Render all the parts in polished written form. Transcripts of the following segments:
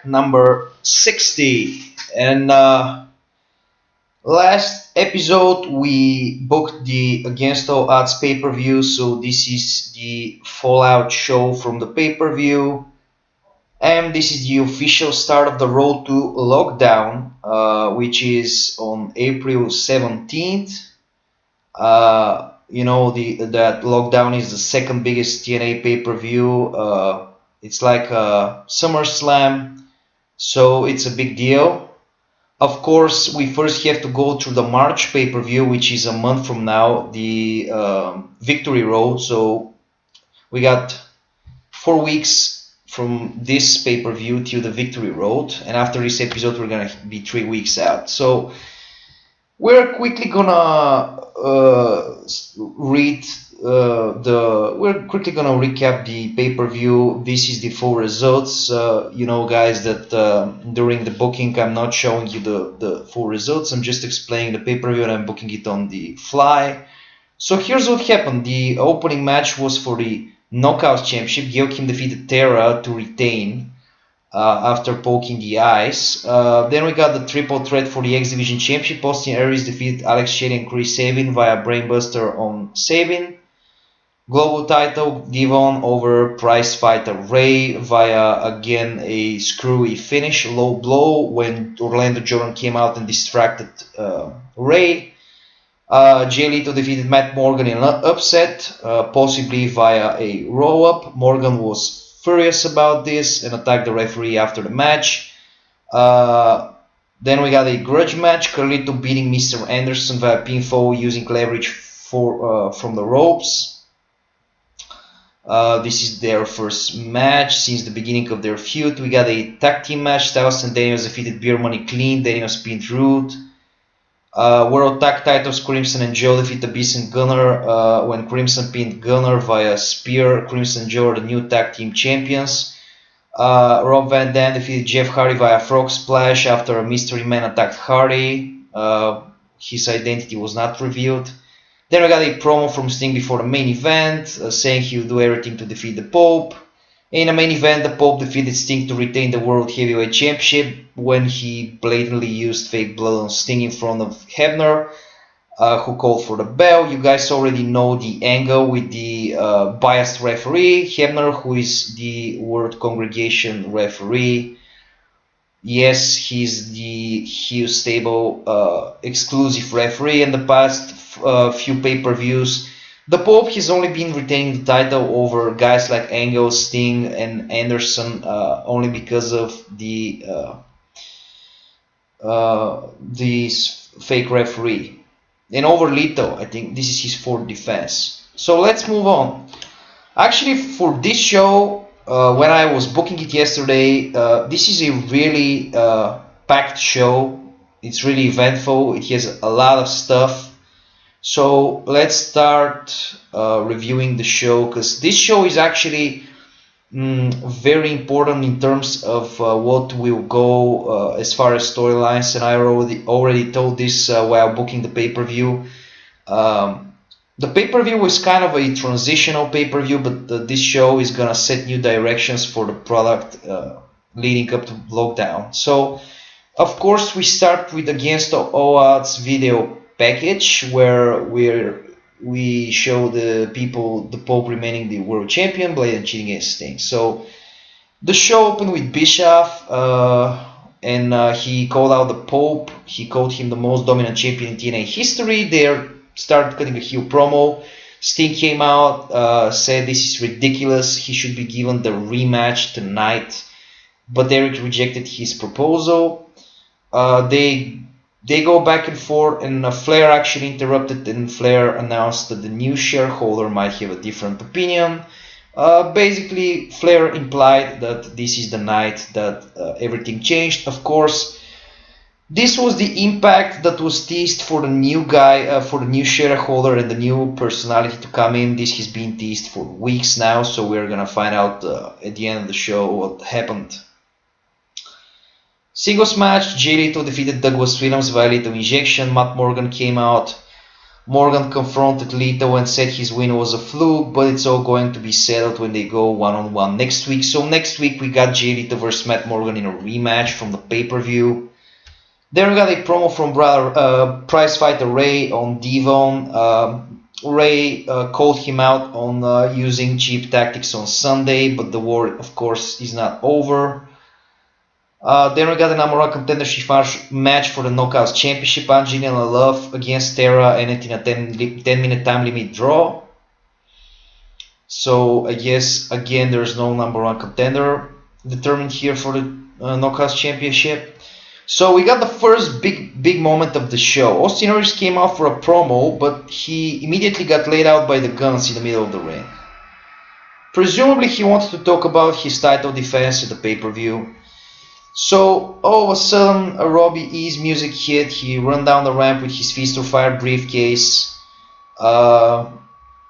number 60. And last episode we booked the Against All Odds pay-per-view, so this is the Fallout show from the pay-per-view. And this is the official start of the road to lockdown, which is on April 17th. That lockdown is the second biggest TNA pay-per-view. It's like a SummerSlam, so it's a big deal. Of course, we first have to go through the March pay-per-view, which is a month from now, the Victory Road. So we got 4 weeks from this pay-per-view till the Victory Road, and after this episode we're gonna be 3 weeks out. So we're quickly gonna recap the pay-per-view. This is the full results. Guys, that during the booking I'm not showing you the full results. I'm just explaining the pay-per-view and I'm booking it on the fly. So here's what happened. The opening match was for the Knockouts Championship. Joachim defeated Terra to retain after poking the eyes. Then we got the triple threat for the X Division Championship. Austin Aries defeated Alex Shelley and Chris Sabin via Brainbuster on Sabin. Global title, Devon over Prize Fighter Ray via, again, a screwy finish, low blow, when Orlando Jordan came out and distracted Ray. Jay Leto defeated Matt Morgan in an upset, possibly via a roll-up. Morgan was furious about this and attacked the referee after the match. Then we got a grudge match, Carlito beating Mr. Anderson via pinfall using leverage from the ropes. This is their first match since the beginning of their feud. We got a tag team match. Styles and Daniels defeated Beer Money clean. Daniels pinned Root. World Tag Titles, Crimson and Joe defeated Beast and Gunner when Crimson pinned Gunner via Spear. Crimson and Joe are the new tag team champions. Rob Van Dam defeated Jeff Hardy via Frog Splash after a mystery man attacked Hardy. His identity was not revealed. Then we got a promo from Sting before the main event, saying he would do everything to defeat the Pope. In the main event, the Pope defeated Sting to retain the World Heavyweight Championship when he blatantly used fake blood on Sting in front of Hebner, who called for the bell. You guys already know the angle with the biased referee, Hebner, who is the World Congregation referee. Yes, he's the Hughes Stable exclusive referee. In the past few pay-per-views, the Pope has only been retaining the title over guys like Angle, Sting, and Anderson, only because of the fake referee. And over Leto, I think this is his fourth defense. So let's move on. Actually, for this show, when I was booking it yesterday, this is a really packed show. It's really eventful. It has a lot of stuff. So let's start reviewing the show, because this show is actually very important in terms of what will go as far as storylines, and I already told this while booking the pay-per-view. The pay-per-view was kind of a transitional pay-per-view, but this show is gonna set new directions for the product leading up to lockdown. So of course we start with Against All Odds video package, where we show the Pope remaining the world champion, blatant cheating against Sting. So the show opened with Bischoff, and he called out the Pope. He called him the most dominant champion in TNA history. They started cutting a heel promo. Sting came out, said this is ridiculous. He should be given the rematch tonight, but Eric rejected his proposal. They go back and forth, and Flair actually interrupted, and Flair announced that the new shareholder might have a different opinion. Basically, Flair implied that this is the night that everything changed. Of course, this was the impact that was teased for the new guy, for the new shareholder and the new personality to come in. This has been teased for weeks now, so we're gonna find out at the end of the show what happened. Singles match, Jay Leto defeated Douglas Williams via lethal injection. Matt Morgan came out. Morgan confronted Lito and said his win was a fluke, but it's all going to be settled when they go one-on-one next week. So next week we got Jay Lito versus Matt Morgan in a rematch from the pay-per-view. Then we got a promo from prize fighter Ray on Devon. Ray called him out on using cheap tactics on Sunday, but the war, of course, is not over. Then we got the number 1 contender match for the Knockouts Championship, Angelina Love against Tara, and it in a 10-minute time limit draw. So I guess again there's no number 1 contender determined here for the Knockouts Championship. So we got the first big moment of the show. Austin Aries came out for a promo, but he immediately got laid out by the Guns in the middle of the ring. Presumably he wanted to talk about his title defense at the pay-per-view. So all of a sudden Robbie E's music hit. He ran down the ramp with his Feast or Fire briefcase.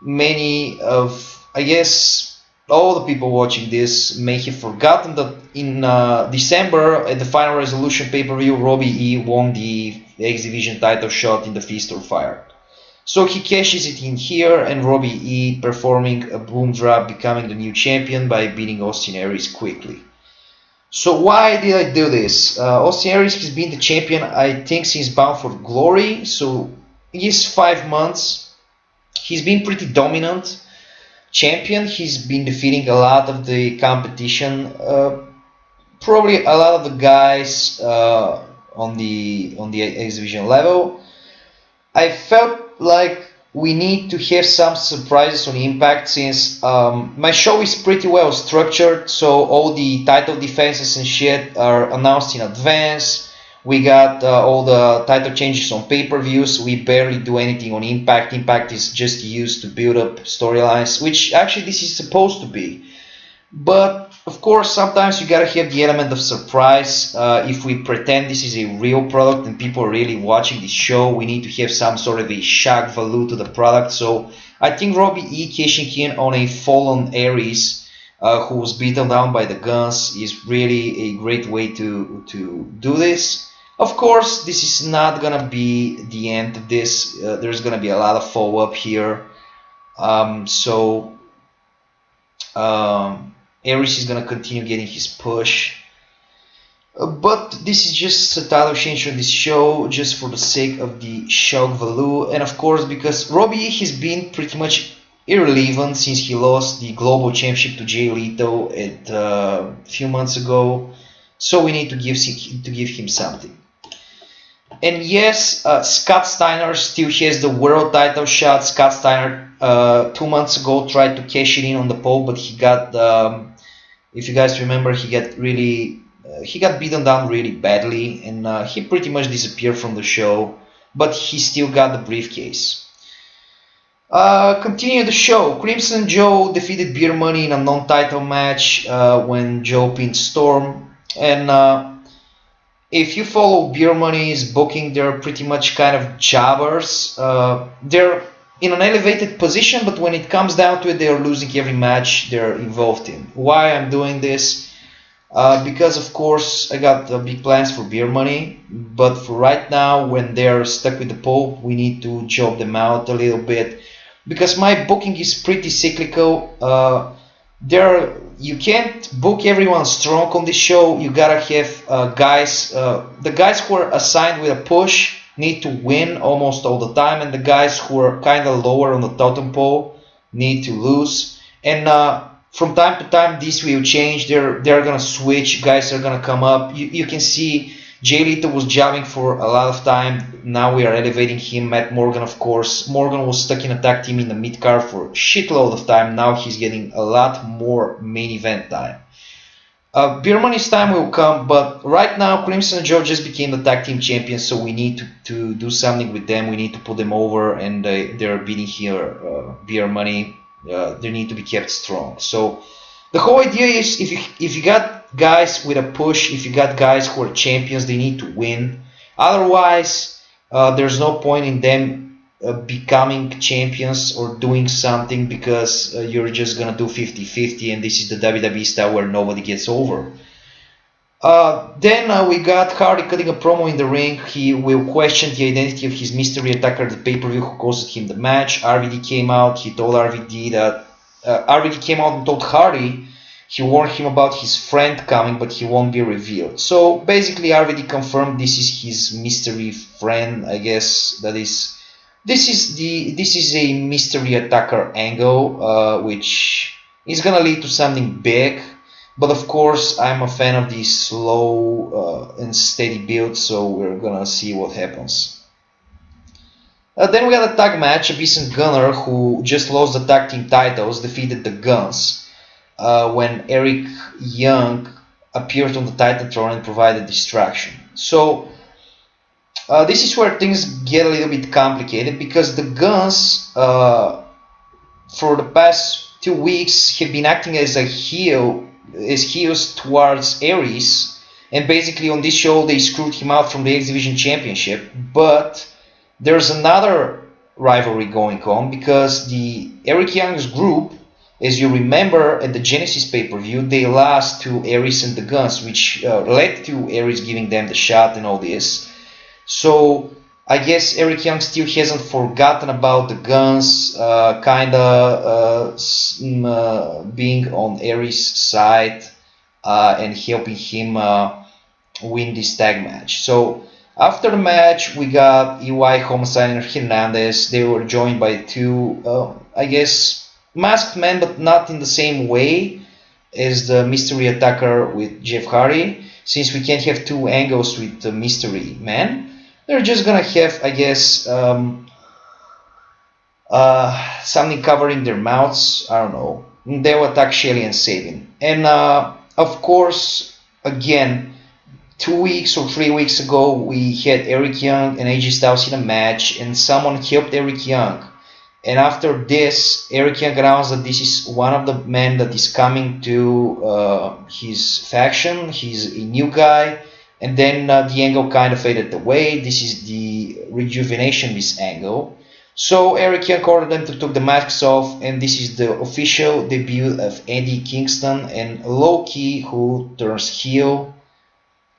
Many of, I guess, all the people watching this may have forgotten that in December at the Final Resolution pay-per-view, Robbie E won the X Division title shot in the Feast or Fire. So he cashes it in here, and Robbie E performing a boom drop, becoming the new champion by beating Austin Aries quickly. So why did I do this? Austin Aries has been the champion, I think, since Bound for Glory. So he's 5 months. He's been pretty dominant champion. He's been defeating a lot of the competition, probably a lot of the guys on the X Division level. I felt like we need to have some surprises on Impact, since my show is pretty well structured, so all the title defenses and shit are announced in advance. We got all the title changes on pay-per-views. We barely do anything on Impact. Impact is just used to build up storylines, which actually this is supposed to be. But of course, sometimes you gotta have the element of surprise. If we pretend this is a real product and people are really watching this show, we need to have some sort of a shock value to the product. So I think Robbie E cashing in on a fallen Aries who was beaten down by the Guns is really a great way to do this. Of course, this is not gonna be the end of this. There's gonna be a lot of follow-up here. Aries is gonna continue getting his push. But this is just a title change on this show, just for the sake of the shock value. And of course, because Robbie has been pretty much irrelevant since he lost the Global Championship to Jay Lito a few months ago. So we need to give him something. And yes, Scott Steiner still has the world title shot. Scott Steiner 2 months ago tried to cash it in on the pole, but he got, if you guys remember, he got beaten down really badly, and he pretty much disappeared from the show. But he still got the briefcase. Continue the show. Crimson Joe defeated Beer Money in a non-title match when Joe pinned Storm. And if you follow Beer Money's booking, they're pretty much kind of jobbers. They're in an elevated position, but when it comes down to it, they're losing every match they're involved in. Why I'm doing this? Because of course I got big plans for Beer Money, but for right now, when they're stuck with the pole, we need to job them out a little bit. Because my booking is pretty cyclical. You can't book everyone strong on this show. You gotta have guys. The guys who are assigned with a push need to win almost all the time, and the guys who are kind of lower on the totem pole need to lose. And from time to time, this will change. They're gonna switch. Guys are gonna come up. You can see Jay Lito was jobbing for a lot of time. Now we are elevating him. Matt Morgan, of course. Morgan was stuck in a tag team in the mid card for a shitload of time. Now he's getting a lot more main event time. Beer Money's time will come, but right now Crimson and Joe just became the tag team champions, so we need to do something with them. We need to put them over, and they're beating here Beer Money. They need to be kept strong. So the whole idea is, if you got guys with a push, if you got guys who are champions, they need to win. Otherwise, there's no point in them becoming champions or doing something, because you're just gonna do 50-50, and this is the WWE style where nobody gets over. Then we got Hardy cutting a promo in the ring. He will question the identity of his mystery attacker at the pay-per-view who costed him the match. RVD came out. He told RVD that RVD came out and told Hardy he warned him about his friend coming, but he won't be revealed. So basically, RVD confirmed this is his mystery friend. I guess that is. This is a mystery attacker angle, which is gonna lead to something big. But of course, I'm a fan of the slow and steady build, so we're gonna see what happens. Then we got a tag match. Abyss and Gunner, who just lost the tag team titles, defeated the Guns when Eric Young appeared on the Titantron and provided distraction. So this is where things get a little bit complicated, because the Guns, for the past 2 weeks, have been acting as heels towards Aries, and basically on this show they screwed him out from the X Division Championship. But there's another rivalry going on, because the Eric Young's group, as you remember at the Genesis pay-per-view, they lost to Aries and the Guns, which led to Aries giving them the shot and all this. So I guess Eric Young still hasn't forgotten about the Guns, being on Aries' side and helping him win this tag match. So after the match, we got EY, Homicide, and Hernandez. They were joined by two, I guess, masked men, but not in the same way as the mystery attacker with Jeff Hardy. Since we can't have two angles with the mystery man, they're just gonna have, I guess, something covering their mouths. I don't know. They'll attack Shelly and Sabin. And of course, again, 2 weeks or 3 weeks ago, we had Eric Young and AJ Styles in a match, and someone helped Eric Young. And after this, Eric Young announced that this is one of the men that is coming to his faction. He's a new guy. And then the angle kind of faded away. This is the rejuvenation, this angle. So Eric Young ordered them to take the masks off, and this is the official debut of Eddie Kingston and Loki, who turns heel.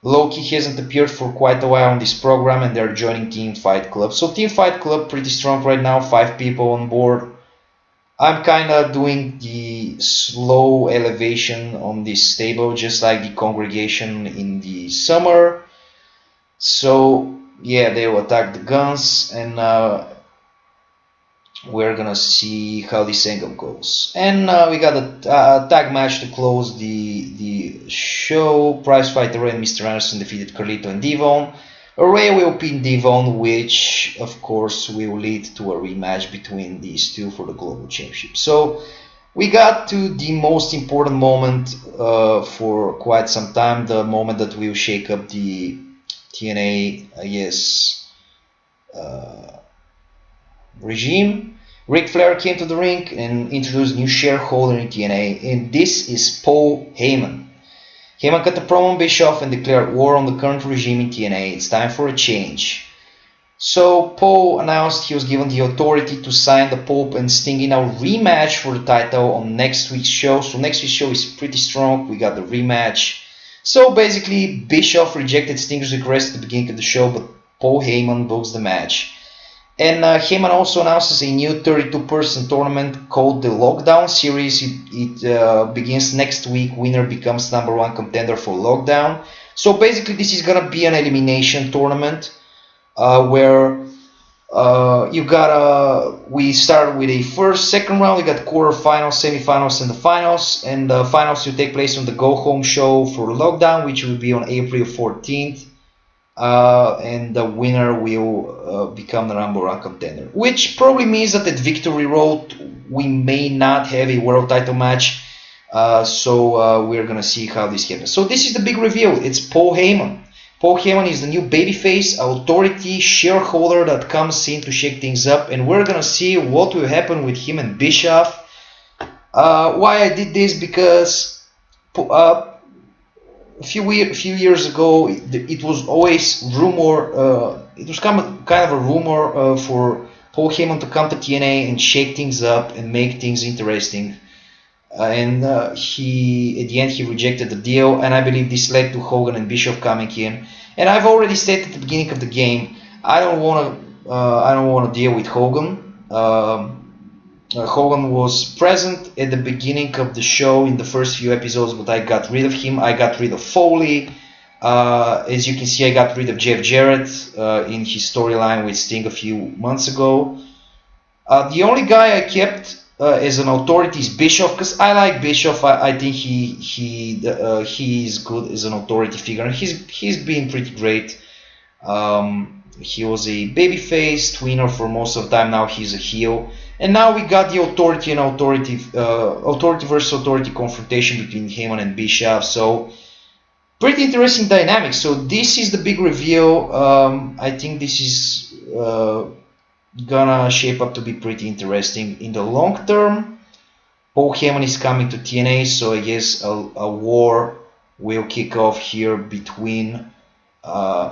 Loki hasn't appeared for quite a while on this program, and they're joining Team Fight Club. So Team Fight Club pretty strong right now, 5 people on board. I'm kind of doing the slow elevation on this stable, just like the congregation in the summer. So yeah, they will attack the Guns, and we're gonna see how this angle goes. And we got a tag match to close the show. Prize Fighter and Mr. Anderson defeated Carlito and Devon. Ray will pin Devon, which of course will lead to a rematch between these two for the Global Championship. So we got to the most important moment for quite some time, the moment that will shake up the TNA, I guess, regime. Ric Flair came to the ring and introduced a new shareholder in TNA, and this is Paul Heyman. Heyman cut the promo on Bischoff and declared war on the current regime in TNA. It's time for a change. So Paul announced he was given the authority to sign the Pope and Sting in a rematch for the title on next week's show. So next week's show is pretty strong. We got the rematch. So basically, Bischoff rejected Sting's request at the beginning of the show, but Paul Heyman books the match. And Heyman also announces a new 32-person tournament called the Lockdown Series. It begins next week. Winner becomes #1 contender for Lockdown. So basically, this is gonna be an elimination tournament where we start with a first, second round. We got quarterfinals, semifinals, and the finals. And the finals will take place on the Go Home show for Lockdown, which will be on April 14th. And the winner will become the #1 contender, which probably means that at Victory Road we may not have a world title match. So we're gonna see how this happens. So this is the big reveal. It's Paul Heyman. Paul Heyman is the new babyface authority shareholder that comes in to shake things up, and we're gonna see what will happen with him and Bischoff. Why I did this, because a few years ago, it was always rumor. It was kind of a rumor for Paul Heyman to come to TNA and shake things up and make things interesting. he at the end he rejected the deal, and I believe this led to Hogan and Bischoff coming in. And I've already stated at the beginning of the game, I don't want to deal with Hogan. Hogan was present at the beginning of the show in the first few episodes, but I got rid of him. I got rid of Foley. As you can see, I got rid of Jeff Jarrett in his storyline with Sting a few months ago. The only guy I kept as an authority is Bischoff, because I like Bischoff. I think he is good as an authority figure. He's been pretty great. He was a babyface tweener for most of the time. Now he's a heel, and now we got the authority and authority versus authority confrontation between Heyman and Bischoff. So pretty interesting dynamic. So this is the big reveal. I think this is gonna shape up to be pretty interesting in the long term. Paul Heyman is coming to TNA, so I guess a war will kick off here between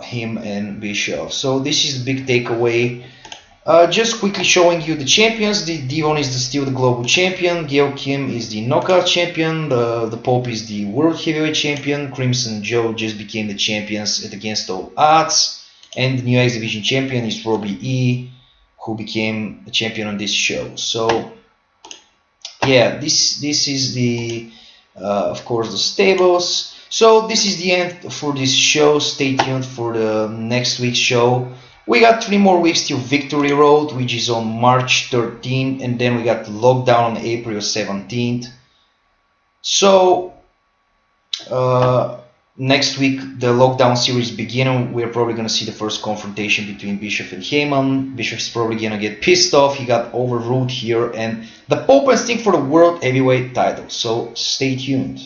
him and Bischoff. So this is the big takeaway. Just quickly showing you the champions. The Devon is still the global champion. Gail Kim is the knockout champion. The Pope is the world heavyweight champion. Crimson Joe just became the champions at Against All Odds. And the new X Division champion is Robbie E, who became a champion on this show. So yeah, this is the of course the stables. So this is the end for this show. Stay tuned for the next week's show. We got 3 more weeks till Victory Road, which is on March 13th, and then we got Lockdown on April 17th. So next week the Lockdown series begin. We're probably gonna see the first confrontation between Bischoff and Heyman. Bischoff's probably gonna get pissed off. He got overruled here, and the Pope and Sting for the World Heavyweight title. So stay tuned.